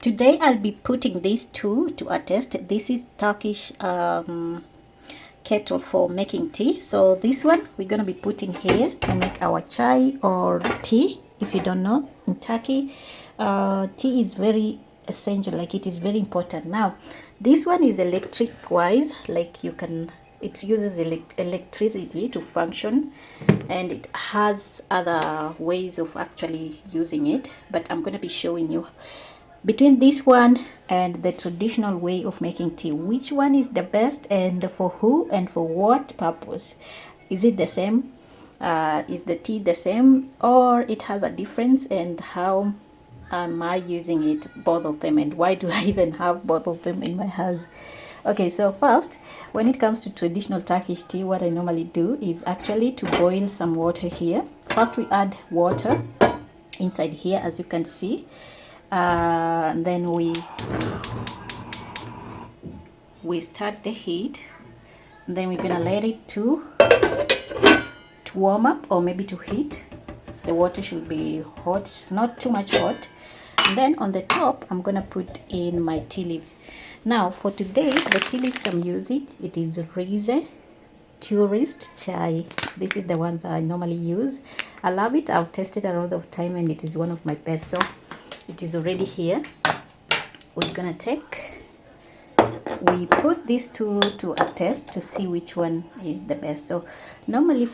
Today I'll be putting these two to a test. This is Turkish kettle for making tea. So this one we're gonna be putting here to make our chai or tea. If you don't know, in Turkey, tea is very essential, like it is very important. Now this one is electric wise, like you can, it uses electricity to function, and it has other ways of actually using it, but I'm going to be showing you between this one and the traditional way of making tea, which one is the best and for who and for what purpose. Is it the same? Is the tea the same, or it has a difference, and how am I using it, both of them, and why do I even have both of them in my house? Okay, so first, when it comes to traditional Turkish tea, what I normally do is actually to boil some water here. First we add water inside here, as you can see. Then we start the heat, and then we're gonna let it to warm up, or maybe to heat. The water should be hot, not too much hot. And then on the top I'm gonna put in my tea leaves. Now for today, the tea leaves I'm using, it is Rize Tourist Chai. This is the one that I normally use. I love it. I've tested a lot of time and it is one of my best. So it is already here. We're gonna we put these two to a test to see which one is the best. So normally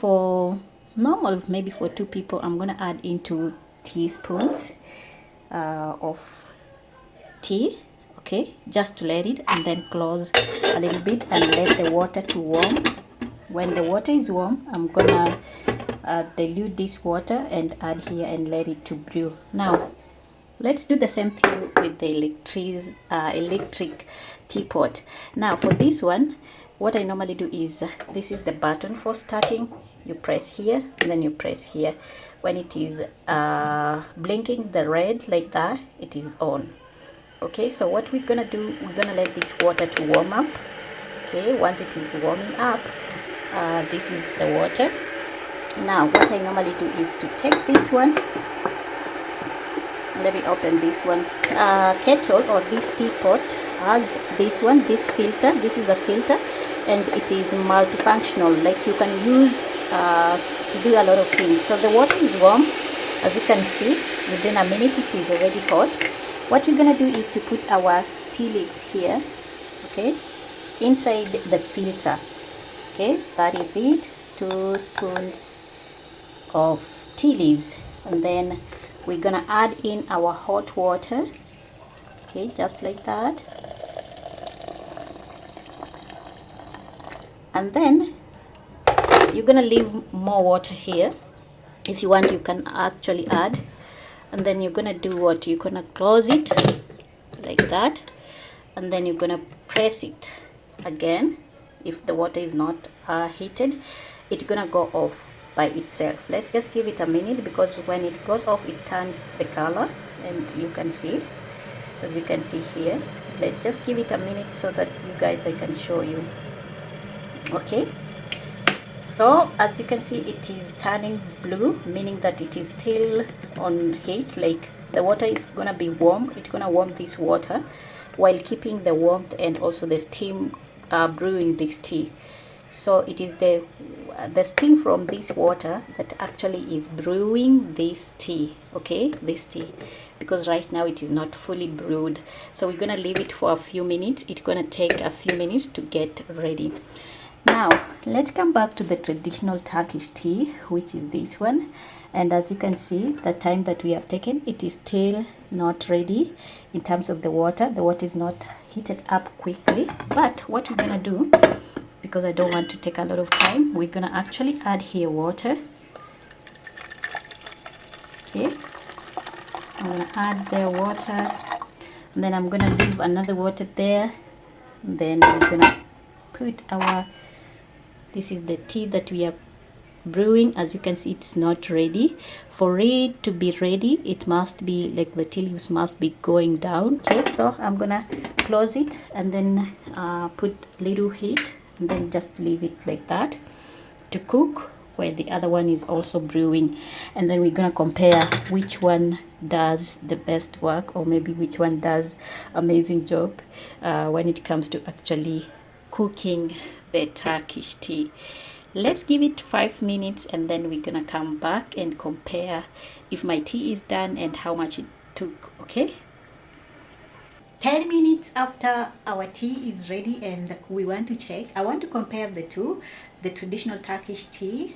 maybe for two people, I'm gonna add in 2 teaspoons of tea, okay, just to let it, and then close a little bit and let the water to warm. When the water is warm, I'm gonna dilute this water and add here and let it to brew. Now let's do the same thing with the electric teapot. Now for this one, what I normally do is this is the button for starting. You press here and then you press here. When it is blinking the red like that, it is on. Okay, so what we're gonna do, we're gonna let this water to warm up. Okay, once it is warming up, this is the water. Now what I normally do is to take this one. Let me open this one. Kettle or this teapot has this one, this filter. This is a filter, and it is multifunctional, like you can use to do a lot of things. So the water is warm, as you can see. Within a minute it is already hot. What we're gonna do is to put our tea leaves here, okay, inside the filter. Okay, that is it. 2 spoons of tea leaves, and then we're gonna add in our hot water, okay, just like that. And then you're gonna leave more water here. If you want, you can actually add. And then you're gonna do what? You're gonna close it like that, and then you're gonna press it again. If the water is not heated, it's gonna go off by itself. Let's just give it a minute, because when it goes off it turns the color, and you can see, as you can see here. Let's just give it a minute so that you guys, I can show you. Okay, so as you can see, it is turning blue, meaning that it is still on heat. Like the water is gonna be warm, it's gonna warm this water while keeping the warmth and also the steam brewing this tea. So it is the steam from this water that actually is brewing this tea, okay, this tea, because right now it is not fully brewed. So we're gonna leave it for a few minutes. It's gonna take a few minutes to get ready. Now let's come back to the traditional Turkish tea, which is this one. And as you can see, the time that we have taken, it is still not ready in terms of the water. The water is not heated up quickly. But what we're gonna do, because I don't want to take a lot of time, we're gonna actually add here water. Okay, I'm gonna add the water, and then I'm gonna leave another water there, and then we're gonna put our, this is the tea that we are brewing. As you can see, it's not ready. For it to be ready, it must be like the tea leaves must be going down. Okay, so I'm gonna close it and then put little heat, and then just leave it like that to cook while the other one is also brewing, and then we're gonna compare which one does the best work, or maybe which one does amazing job when it comes to actually cooking the Turkish tea. Let's give it 5 minutes, and then we're gonna come back and compare if my tea is done and how much it took. Okay, 10 minutes after our tea is ready, and we want to check. I want to compare the two, the traditional Turkish tea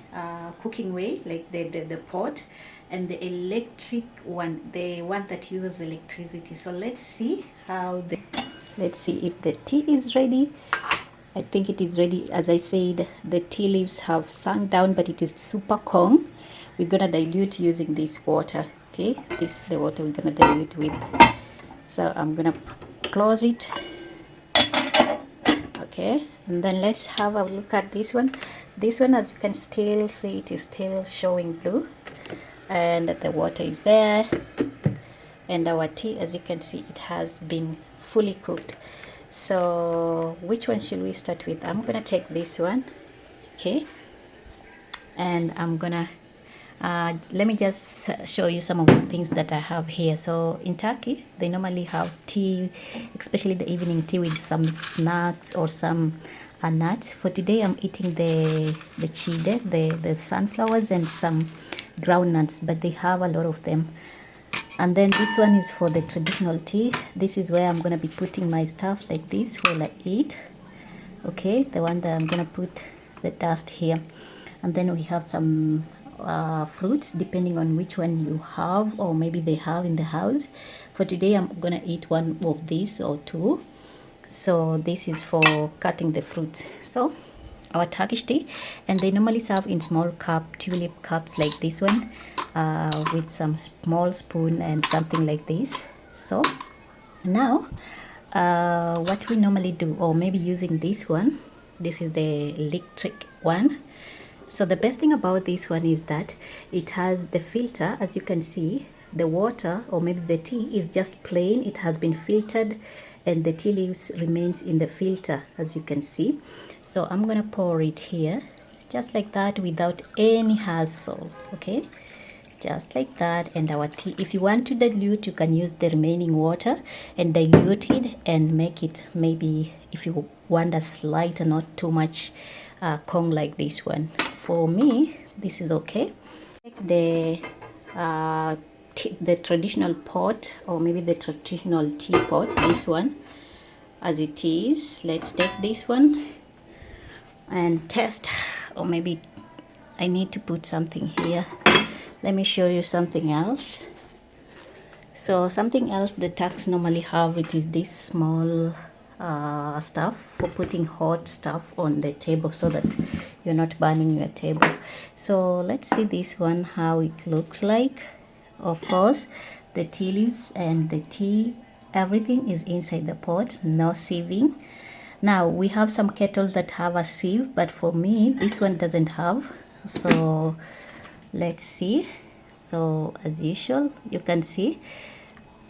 cooking way, like the pot, and the electric one, the one that uses electricity. So let's see let's see if the tea is ready. I think it is ready. As I said, the tea leaves have sunk down, but it is super strong. We're gonna dilute using this water. Okay, this is the water we're gonna dilute with. So I'm gonna close it. Okay, and then let's have a look at this one. This one, as you can still see, it is still showing blue, and the water is there, and our tea, as you can see, it has been fully cooked. So which one should we start with? I'm gonna take this one. Okay, and I'm gonna let me just show you some of the things that I have here. So in Turkey, they normally have tea, especially the evening tea, with some snacks or some nuts. For today, I'm eating the chide, the sunflowers, and some groundnuts, but they have a lot of them. And then this one is for the traditional tea. This is where I'm gonna be putting my stuff like this while I eat. Okay, the one that I'm gonna put the dust here. And then we have some fruits, depending on which one you have, or maybe they have in the house. For today, I'm gonna eat one of these or two. So this is for cutting the fruits. So our Turkish tea, and they normally serve in small cup, tulip cups like this one, with some small spoon and something like this. So now what we normally do, or maybe using this one, this is the electric one. So the best thing about this one is that it has the filter. As you can see, the water, or maybe the tea, is just plain. It has been filtered, and the tea leaves remains in the filter, as you can see. So I'm gonna pour it here just like that, without any hassle. Okay, just like that. And our tea, if you want to dilute, you can use the remaining water and dilute it and make it, maybe if you want a slight and not too much Kong like this one. For me, this is okay. The the traditional pot, or maybe the traditional teapot, this one as it is. Let's take this one and test, or maybe I need to put something here. Let me show you something else. So something else the Turks normally have, it is this small stuff for putting hot stuff on the table, so that you're not burning your table. So let's see this one, how it looks like. Of course, the tea leaves and the tea, everything is inside the pot, no sieving. Now we have some kettles that have a sieve, but for me this one doesn't have. So let's see. So as usual, you can see,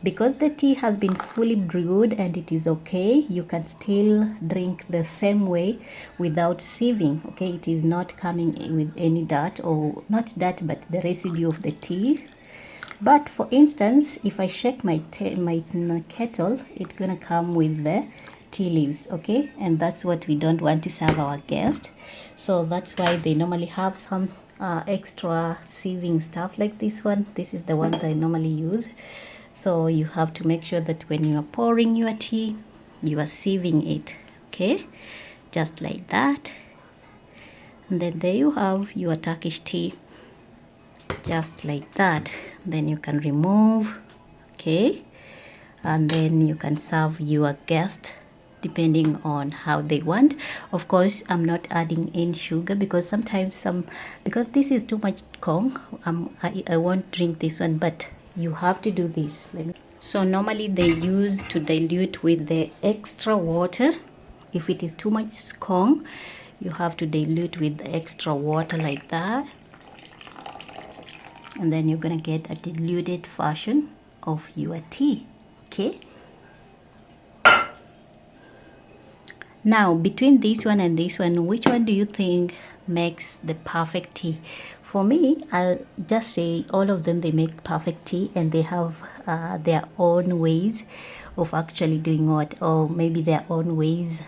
because the tea has been fully brewed and it is okay, you can still drink the same way without sieving. Okay, it is not coming with any dirt, or not dirt, but the residue of the tea. But for instance, if I shake my kettle, it's gonna come with the tea leaves. Okay, and that's what we don't want to serve our guests. So that's why they normally have some extra sieving stuff like this one. This is the one that I normally use. So you have to make sure that when you are pouring your tea, you are sieving it. Okay, just like that. And then there you have your Turkish tea, just like that. Then you can remove. Okay, and then you can serve your guest depending on how they want. Of course, I'm not adding in sugar, because sometimes because this is too much Kong, I won't drink this one, but you have to do this. So normally they use to dilute with the extra water. If it is too much Kong, you have to dilute with the extra water like that, and then you're gonna get a diluted version of your tea. Okay, now between this one and this one, which one do you think makes the perfect tea. For me, I'll just say all of them, they make perfect tea, and they have their own ways of actually doing what, or maybe their own ways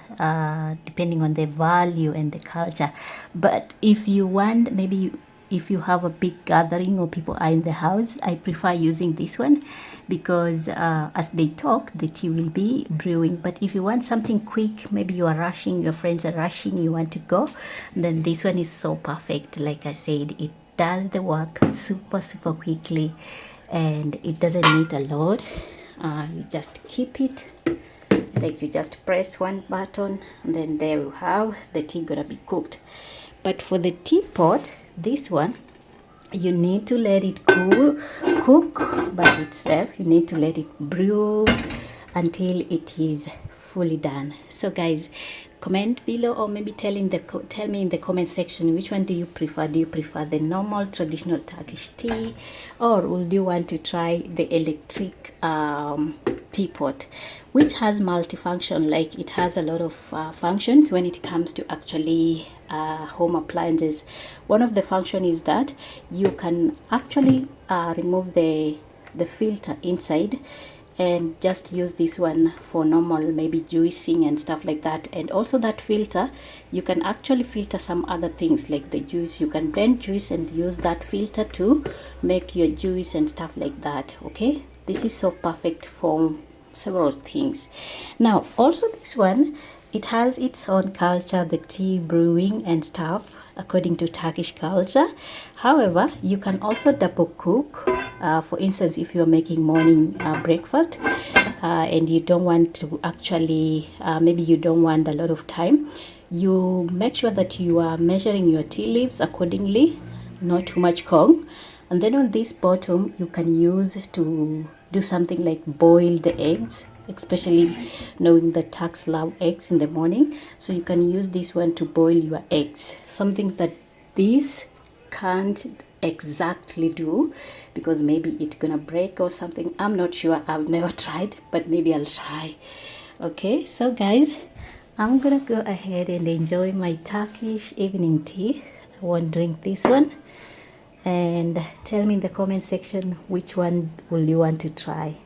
depending on the value and the culture. But if you want, maybe if you have a big gathering or people are in the house, I prefer using this one because as they talk, the tea will be brewing. But if you want something quick, maybe you are rushing, your friends are rushing, you want to go, then this one is so perfect. Like I said, it does the work super quickly, and it doesn't need a lot. You just keep it, like you just press one button, and then there you have the tea gonna be cooked. But for the teapot, this one, you need to let it cook by itself. You need to let it brew until it is fully done. So guys, comment below, or maybe tell me in the comment section, which one do you prefer? Do you prefer the normal traditional Turkish tea, or would you want to try the electric teapot, which has multifunction? Like it has a lot of functions when it comes to actually home appliances. One of the function is that you can actually remove the filter inside and just use this one for normal, maybe juicing and stuff like that. And also that filter, you can actually filter some other things like the juice. You can blend juice and use that filter to make your juice and stuff like that. Okay, this is so perfect for several things. Now also this one, it has its own culture, the tea brewing and stuff according to Turkish culture. However, you can also double cook. For instance, if you're making morning breakfast and you don't want to actually, maybe you don't want a lot of time, you make sure that you are measuring your tea leaves accordingly, not too much Kong. And then on this bottom, you can use to do something like boil the eggs, especially knowing that Turks love eggs in the morning. So you can use this one to boil your eggs, something that this can't exactly do because maybe it's gonna break or something. I'm not sure, I've never tried, but maybe I'll try. Okay, so guys, I'm gonna go ahead and enjoy my Turkish evening tea. I won't drink this one, and tell me in the comment section which one will you want to try.